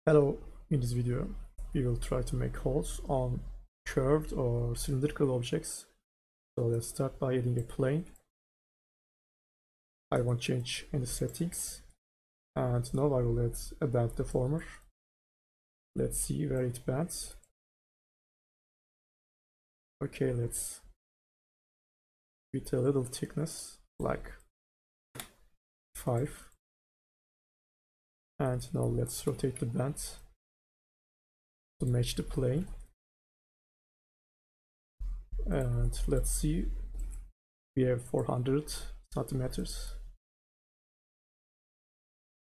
Hello, in this video we will try to make holes on curved or cylindrical objects. So let's start by adding a plane. I won't change any settings, and now I will add a bend deformer. Let's see where it bends. Okay, let's with a little thickness like 5, and now let's rotate the bend to match the plane. And let's see, we have 400 centimeters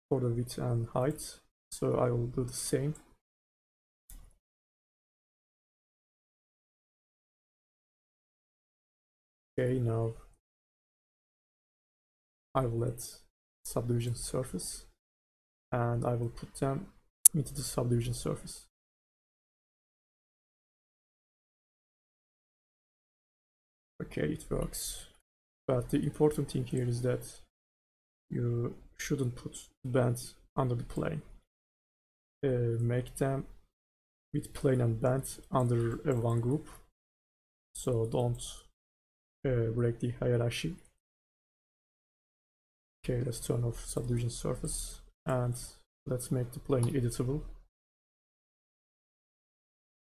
for the width and height, so I will do the same. Okay, now I will add subdivision surface and I will put them into the subdivision surface. Okay, it works, but the important thing here is that you shouldn't put bend under the plane. Make them with plane and bend under one group, so don't break the hierarchy. Okay, let's turn off subdivision surface and let's make the plane editable.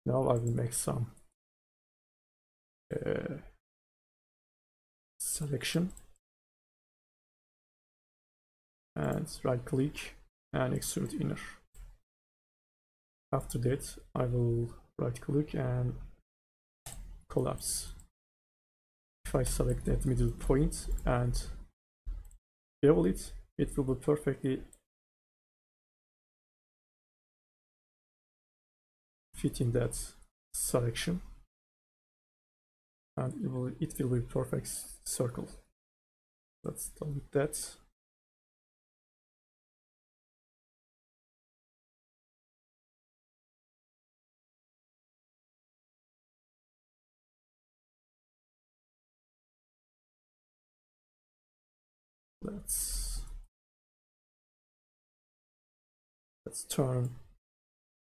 Now I will make some selection and right click and extrude inner. After that I will right click and collapse. If I select that middle point and bevel it, it will be perfectly fit in that selection, and it will be perfect circle. Let's done with that.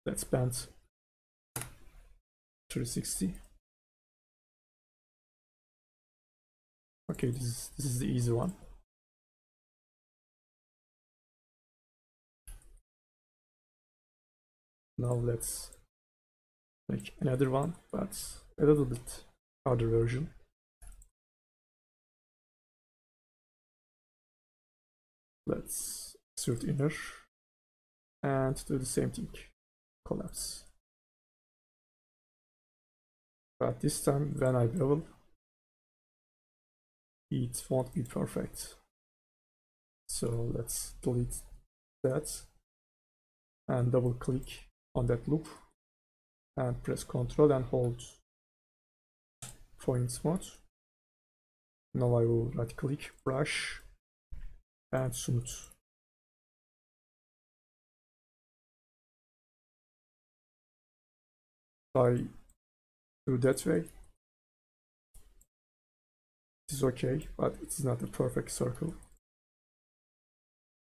Let's bend 360. Okay, this is the easy one. Now let's make another one, but a little bit harder version. Let's extrude inner and do the same thing, collapse. But this time when I bevel, it won't be perfect. So let's delete that and double click on that loop and press Ctrl and hold point mode. Now I will right click, brush and smooth. I do that way. It is okay, but it is not a perfect circle.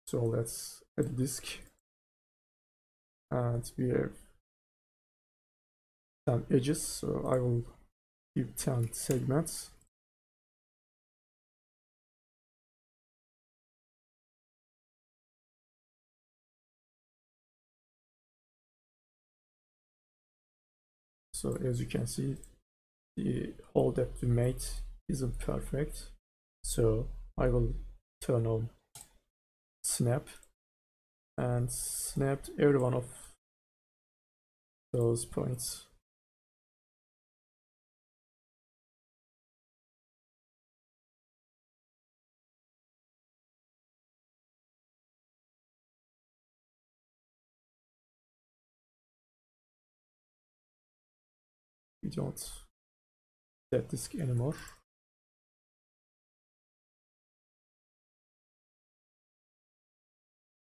So let's add a disk, and we have 10 edges, so I will give 10 segments. So as you can see, the hole that we made isn't perfect, so I will turn on snap and snapped every one of those points. We don't that disk anymore.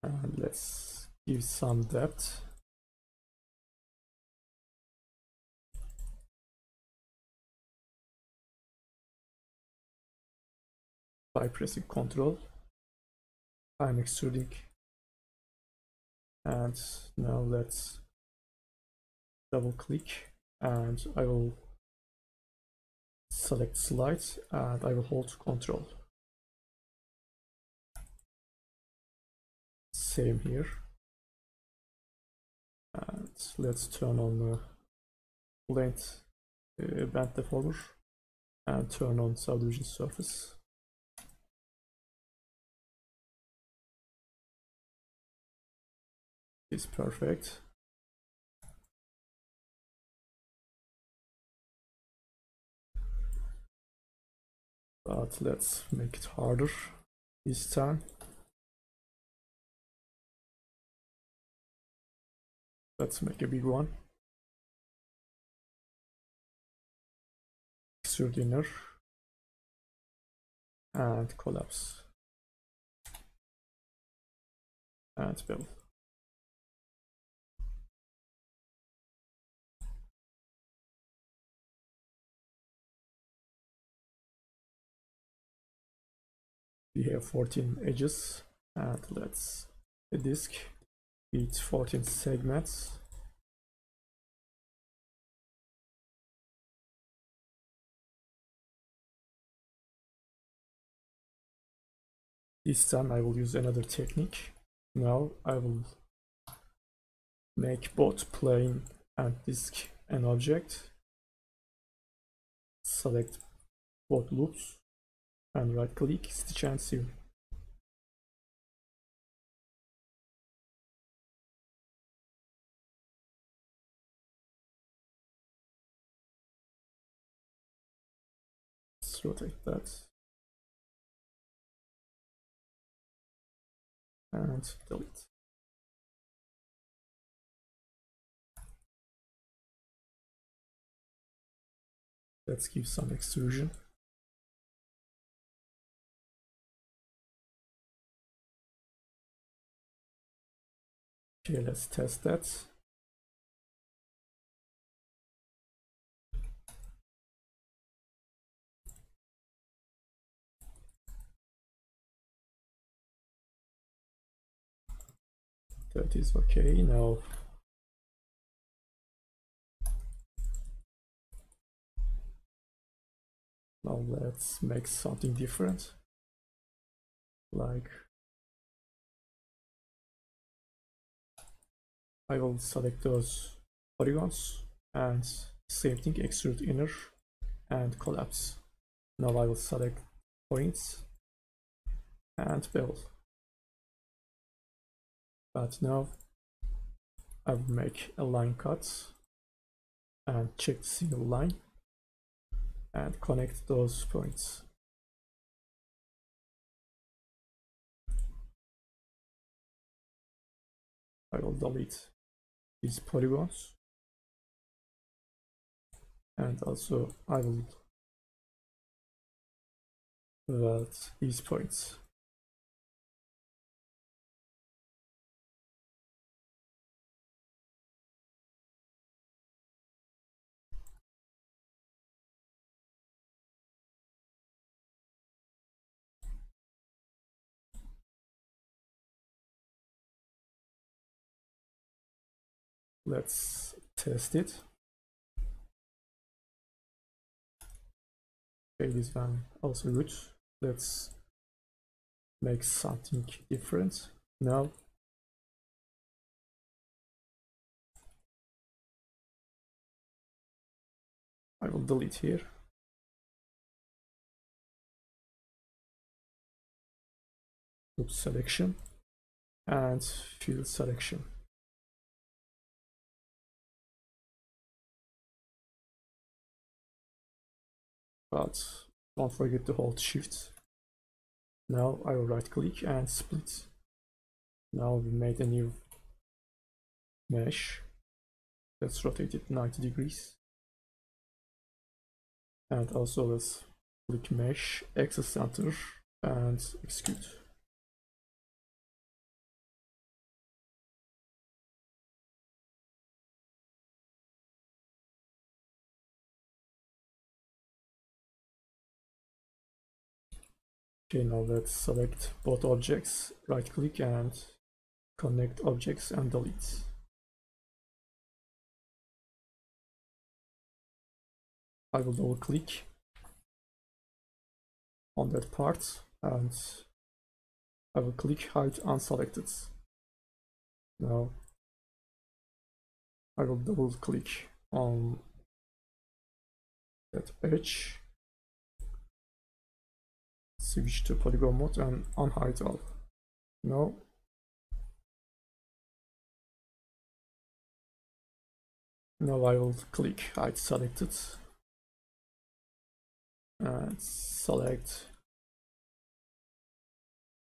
And let's give some depth. By pressing Ctrl, I'm extruding And now let's double click, and I will select slide, and I will hold Control. Same here. And let's turn on the length band deformer and turn on subdivision surface. It's perfect. But let's make it harder this time. Let's make a big one. Extrude inner and collapse and bevel. We have 14 edges, and let's a disk with 14 segments. This time I will use another technique. Now I will make both plane and disk an object. Select both loops and right click, stitch and sew. Let's rotate that and delete. Let's give some extrusion. Okay, let's test that. That is okay. Now let's make something different. Like I will select those polygons and same thing, extrude inner and collapse. Now I will select points and bevel. But now I will make a line cut and check the single line and connect those points. I will delete these polygons, and also I will weld these points. Let's test it. Okay, this one also good. Let's make something different. Now I will delete here. Group selection and field selection. But don't forget to hold shift. Now I will right click and split. Now we made a new mesh. Let's rotate it 90 degrees. And also let's click mesh, axis center and execute. Okay, now let's select both objects, right click and connect objects and delete. I will double click on that part and I will click hide unselected. Now I will double click on that edge, switch to polygon mode and unhide all. Now I will click hide selected and select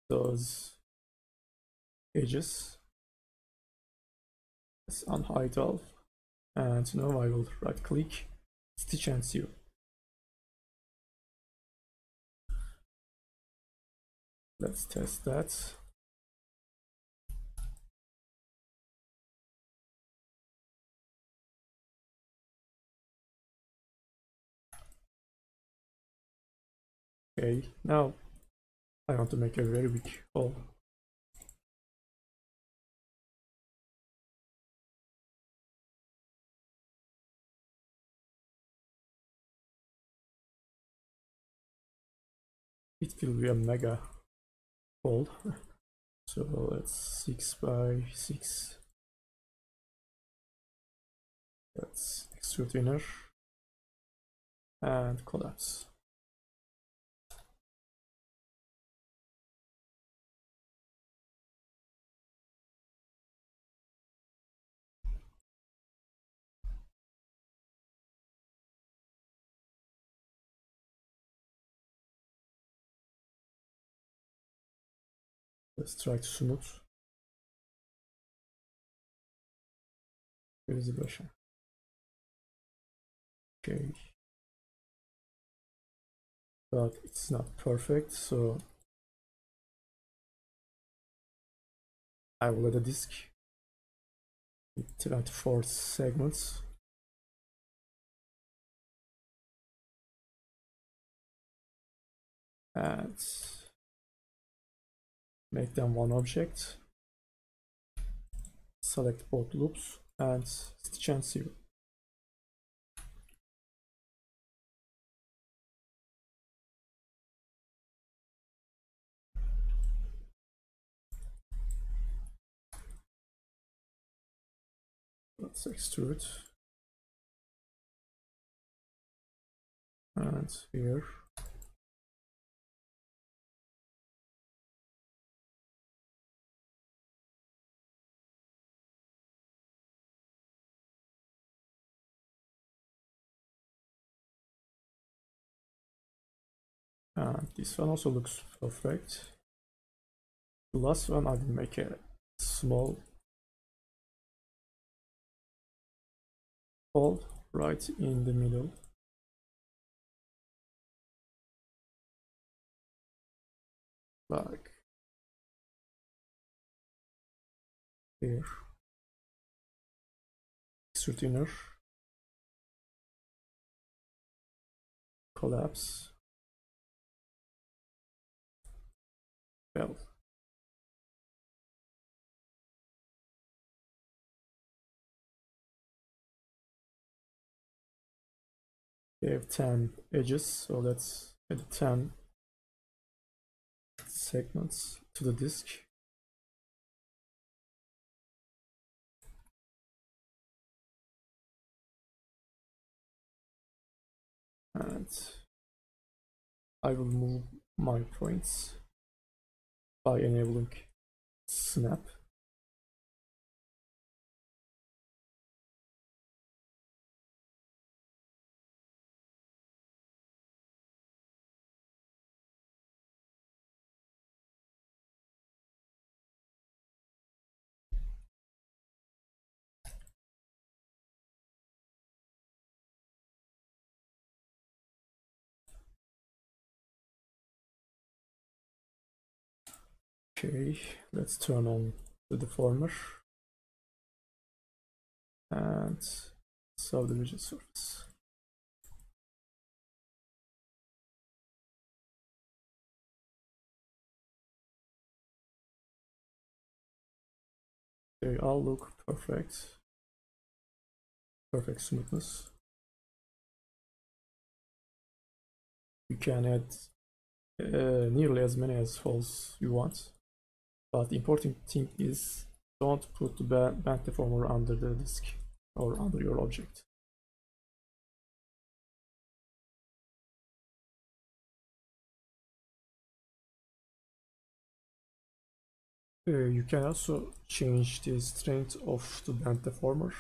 those edges. Let's unhide all, and now I will right click, stitch and sew. Let's test that. Okay, now I want to make a very big hole. It will be a mega hole. So let's 6 by 6. Let's extrude inner and collapse. Let's try to smooth. Where is the brush? Okay, but it's not perfect, so I will add a disk with 24 segments. And make them one object. Select both loops and stitch and sew. Let's extrude. And here. And this one also looks perfect. The last one I will make a small hole right in the middle. Like here. Extrude inner. Collapse. Well. We have 10 edges, so let's add 10 segments to the disk. And I will move my points by enabling snap. Okay, let's turn on the deformer and subdivision surface. They all look perfect. Perfect smoothness. You can add nearly as many as holes you want. But the important thing is don't put the bend deformer under the disk or under your object. You can also change the strength of the bend deformer.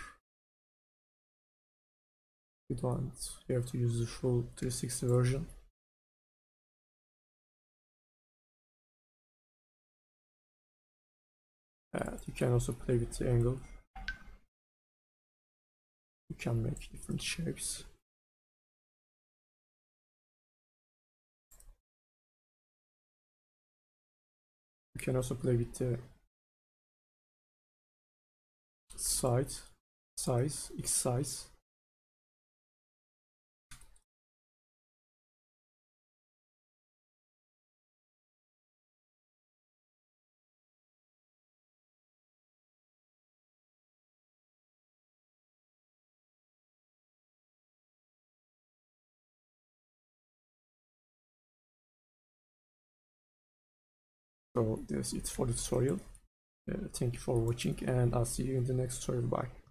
You don't have to use the full 360 version. You can also play with the angle. You can make different shapes. You can also play with the size, X size. So that's it for the tutorial. Thank you for watching and I'll see you in the next tutorial. Bye.